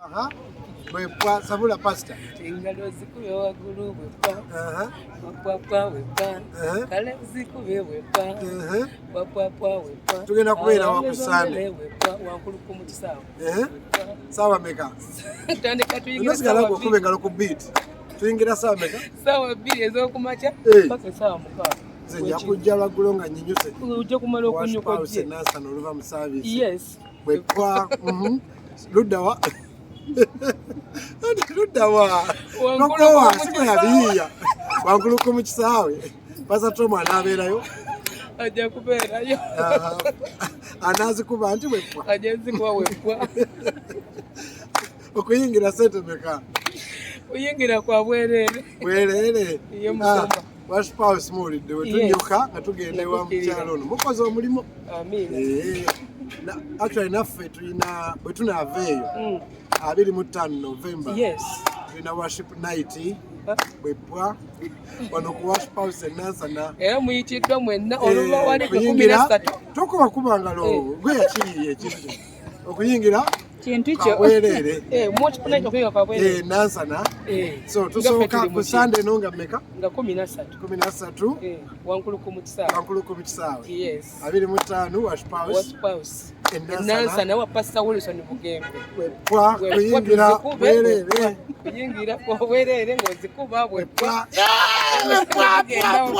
Aha. Bwepwa sabula pasta. Engalo zikube waggulu bwepwa. Bwepwa bwepwa. Kale zikube bwepwa. Bwepwa bwepwa. Tugenda kubeera wakusande. Bwepwa wankulu ku mukisaawe. Sawa meka. Tandika tuyingira sawa. Ndio kube ngalo ku beat. Tuyingira sawa meka. Sawa 2 ez'okumakya paka sawa 6. Nze nja kujja lwaggulo nga nyinyuse. Ujja kumala okunyuka gye. Nasa n'oluva mu service. Yes. Bwepwa. Luddawa. Luddawa. Nokowa siko yabiya. Wankulu ku mukisaawe. Pasa Tom anabeerayo. Ajja kubeerayo. Anazikuba nti bwepwa. Ajja zikuba bwepwa. Okuyingira sente meka. Oyingira kwa bwerere. Bwerere. Iyo musamba. Washipawo simulidde wetunyoka nga tugenda ewa mukyalo ono. Mukoze omulimu. Amiina. Actually naffe tulina bwe tunaaveeyo 25 November. Yes. Tulina worship night. Bwepwa wano ku Worship House Nansana. Era muyitiddwa mwenna oluva wali 13. Tokuba kubangalo gwe yakiriye ekintu. Okuyingira kintu kyo. Bwerere. Mwoki kunaita kuyiga kwa bwerere. Nansana. So tusooka ku Sunday nonga meka? Nga 13. 13. Wankulu ku mukisaawe. Wankulu ku mukisaawe. Yes. 25 Worship House. Worship House. Nansana wa Pastor Wilson Bugembe. Bwepwa kuyingira bwerere. Kuyingira kwa bwerere ng'ozikuba bwepwa.